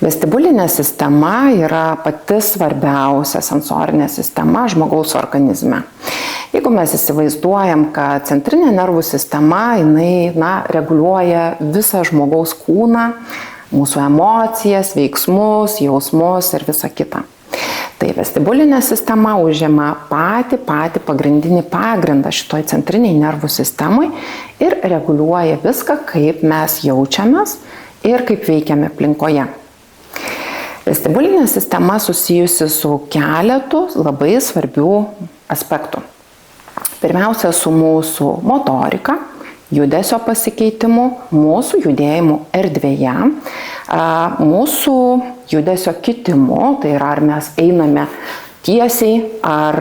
Vestibulinė sistema yra pati svarbiausia sensorinė sistema žmogaus organizme. Jeigu mes įsivaizduojam, kad centrinė nervų sistema, jinai reguliuoja visą žmogaus kūną, mūsų emocijas, veiksmus, jausmus ir visą kitą. Tai vestibulinė sistema užima patį pagrindinį pagrindą šitoj centriniai nervų sistemai ir reguliuoja viską, kaip mes jaučiamės ir kaip veikiame aplinkoje. Vestibulinė sistema susijusi su keletu labai svarbių aspektų. Pirmiausia, su mūsų motorika, judesio pasikeitimu, mūsų judėjimu erdvėje, mūsų judesio kitimu, tai yra ar mes einame tiesiai, ar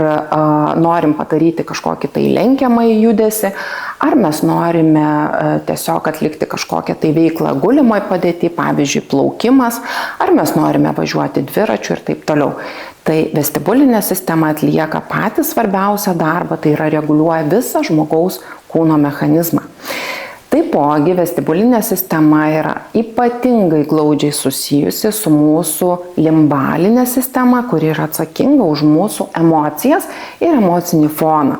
norim padaryti kažkokį tai lenkiamąjį judesį, ar mes norime tiesiog atlikti kažkokią tai veiklą gulimoj padėty, pavyzdžiui, plaukimas, ar mes norime važiuoti dviračiu ir taip toliau. Tai vestibulinė sistema atlieka patį svarbiausią darbą, tai yra reguliuoja visą žmogaus kūno mechanizmą. Taipogi vestibulinė sistema yra ypatingai glaudžiai susijusi su mūsų limbalinė sistema, kuri yra atsakinga už mūsų emocijas ir emocinį foną.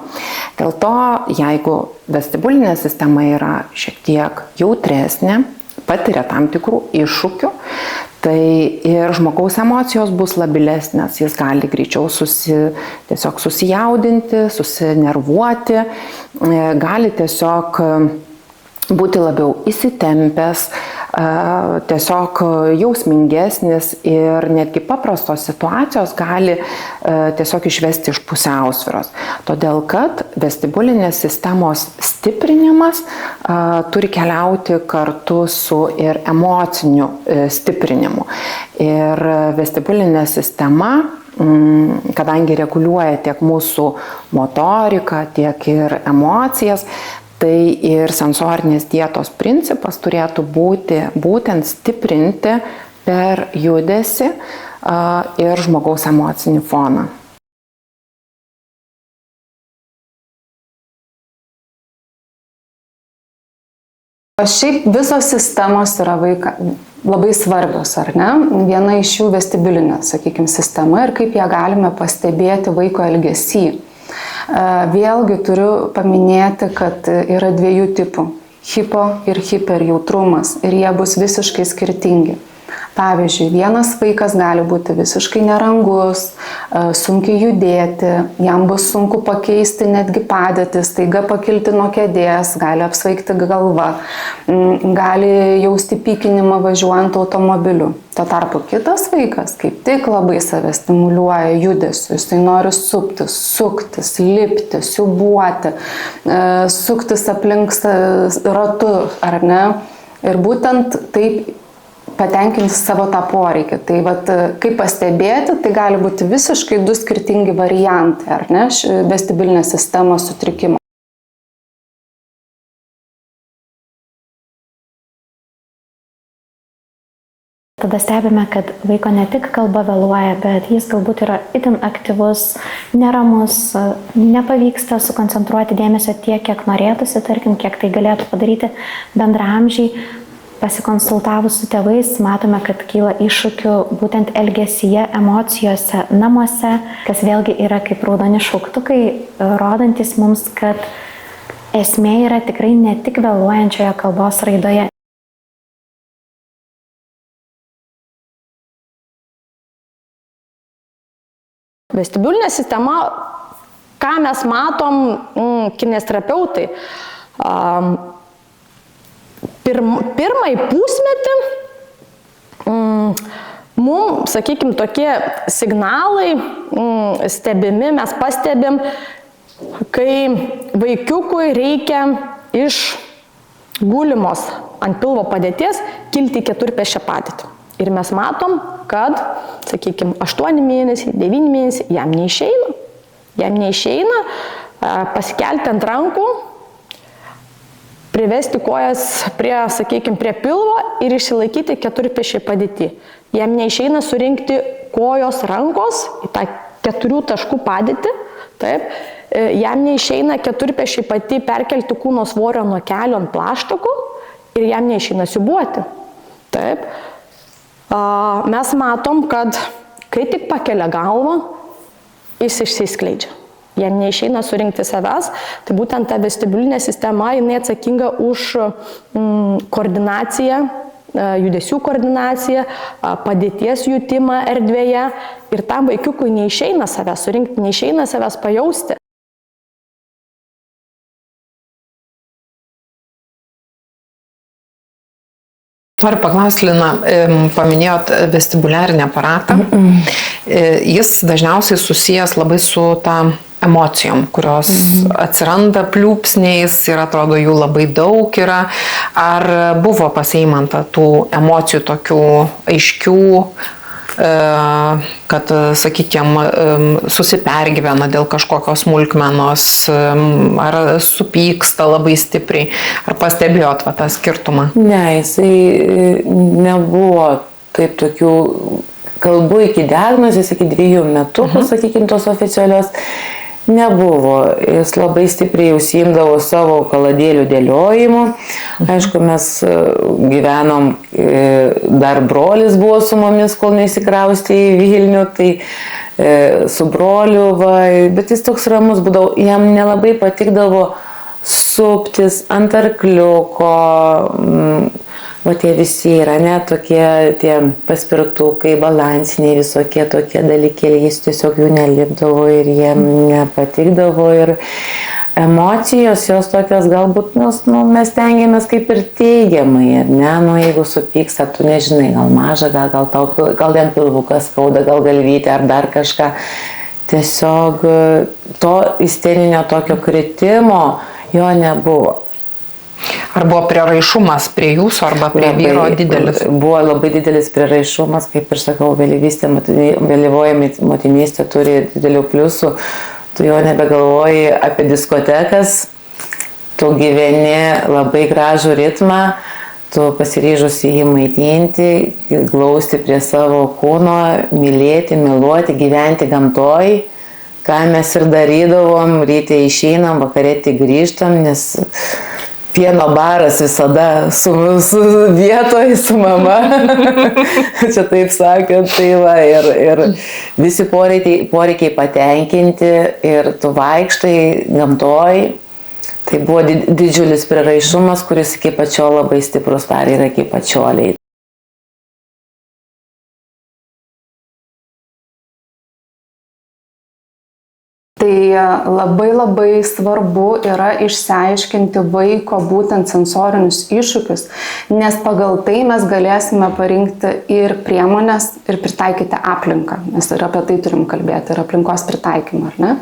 Dėl to, jeigu vestibulinė sistema yra šiek tiek jautresnė, patiria tam tikrų iššūkių, tai ir žmogaus emocijos bus labilesnės, jis gali greičiau tiesiog susijaudinti, susinervuoti, gali tiesiog būti labiau įsitempęs, tiesiog jausmingesnis ir netgi paprastos situacijos gali tiesiog išvesti iš pusiausvyros. Todėl, kad vestibulinės sistemos stiprinimas turi keliauti kartu su ir emociniu stiprinimu. Ir vestibulinė sistema, kadangi reguliuoja tiek mūsų motoriką, tiek ir emocijas, tai ir sensorinės dietos principas turėtų būti būtent stiprinti per judesį ir žmogaus emocinį foną. Šiaip visos sistemos yra labai svarbios, ar ne? Viena iš jų vestibulinė, sakykime, sistema ir kaip ją galime pastebėti vaiko elgesy. Vėlgi turiu paminėti, kad yra dviejų tipų – hipo ir hiper jautrumas ir jie bus visiškai skirtingi. Pavyzdžiui, vienas vaikas gali būti visiškai nerangus, sunkiai judėti, jam bus sunku pakeisti netgi padėtį, staiga pakilti nuo kėdės, gali apsvaigti galva, gali jausti pykinimą važiuojant automobiliu. Tuo tarpu kitas vaikas kaip tik labai save stimuliuoja judesiu, jisai nori suptis, suktis, lipti, siūbuoti, suktis aplink ratu, ar ne? Ir būtent taip patenkinti savo tą poreikį. Tai kaip pastebėti, tai gali būti visiškai du skirtingi variantai, ar ne, vestibulinės sistemos sutrikimo. Tada stebime, kad vaiko ne tik kalba vėluoja, bet jis galbūt yra itin aktyvus, neramus, nepavyksta sukoncentruoti dėmesio tiek, kiek norėtųsi, tarkim, kiek tai galėtų padaryti bendraamžiai. Pasikonsultavus su tėvais, matome, kad kyla iššūkių būtent elgesyje, emocijose, namuose, kas vėlgi yra kaip raudoni šauktukai, rodantis mums, kad esmė yra tikrai ne tik vėluojančioje kalbos raidoje. Vestibulinė sistema, ką mes matom, kineziterapeutai, pirmąjį pusmetį mums, sakykime, tokie signalai stebimi, mes pastebim, kai vaikiukui reikia iš gulimos ant pilvo padėties kilti į keturpėsčią padėtį. Ir mes matom, kad, sakykime, 8 mėnesiai, 9 mėnesiai jam neišeina. Jam neišeina pasikelti ant rankų, privesti kojas prie, sakykime, prie pilvo ir išsilaikyti keturpėsčiai padėtį. Jam neišeina surinkti kojos rankos į tą 4 taškų padėtį, taip. Jam neišeina keturpėsčiai pati perkelti kūno svorio nuo kelio ant plaštakų ir jam neišeina siūbuoti. Taip. mes matom, kad kai tik pakelia galvą, jis išsiskleidžia. Jam neišeina surinkti savęs, tai būtent ta vestibulinė sistema, jinai atsakinga už koordinaciją, judesių koordinaciją, padėties jutimą erdvėje ir tam vaikiukui neišeina savęs surinkti, neišeina savęs pajausti. Noriu paklausti, Lina, paminėjot vestibuliarinį aparatą. Jis dažniausiai susijęs labai su ta emocijom, kurios atsiranda pliūpsniais ir atrodo jų labai daug yra. Ar buvo pas Eimantą tų emocijų tokių aiškių, kad, sakykime, susipergyvena dėl kažkokios smulkmenos, ar supyksta labai stipriai, ar pastebėjot tą skirtumą? Ne, jisai nebuvo taip tokių kalbų iki diagnozės, iki 2 metukų, sakykime, tos oficialios. Nebuvo. Jis labai stipriai užsiimdavo savo kaladėlių dėliojimu. Aišku, mes gyvenom, dar brolis buvo su mumis, kol neįsikraustė į Vilnių, tai su broliu, bet jis toks ramus būdavo. Jam nelabai patikdavo suptis ant arkliuko, o tie visi yra, ne, tokie tie paspirtukai, balansiniai, visokie tokie dalykėliai, jis tiesiog jų nelipdavo ir jiem nepatikdavo ir emocijos jos tokios galbūt, mes tengiamės kaip ir teigiamai, ar ne, jeigu supyksta, tu nežinai, gal maža, gal jam pilvukas skauda, gal galvytė ar dar kažką, tiesiog to isteninio tokio kritimo jo nebuvo. Ar buvo prieraišumas prie jūsų arba prie vyro didelis? Buvo labai didelis prieraišumas, kaip ir sakau, vėlyvoji motinystė turi didelių pliusų. Tu jau nebegalvoji apie diskotekas, tu gyveni labai gražų ritmą, tu pasiryžusi jį maitinti, glausti prie savo kūno, mylėti, myluoti, gyventi gamtoj, ką mes ir darydavom, ryte išeinam, vakarė tik grįžtam, nes pieno baras visada su vietoj, su mama, čia taip sakant, tai va, ir visi poreikiai patenkinti ir tu vaikštai gamtoj, tai buvo didžiulis prieraišumas, kuris iki pačiol labai stiprus dar yra iki pačioliai. Tai labai svarbu yra išsiaiškinti vaiko būtent sensorinius iššūkius, nes pagal tai mes galėsime parinkti ir priemonės ir pritaikyti aplinką, nes ir apie tai turim kalbėti, ir aplinkos pritaikymą, ar ne?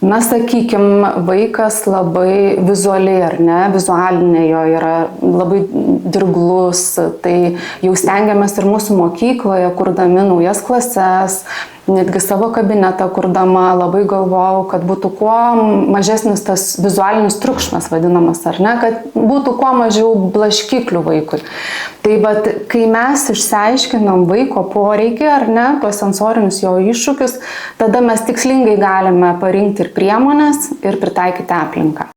Na, sakykime, vaikas labai vizualiai, ar ne, vizualinė jo yra labai dirglus, tai jau stengiamės ir mūsų mokykloje, kurdami naujas klases, netgi savo kabinetą kurdama, labai galvojau, kad būtų kuo mažesnis tas vizualinis triukšmas vadinamas, ar ne, kad būtų kuo mažiau blaškiklių vaikui. Tai bet, kai mes išsiaiškinam vaiko poreikį, ar ne, tuos sensorinius jo iššūkius, tada mes tikslingai galime parinkti ir priemonės, ir pritaikyti aplinką.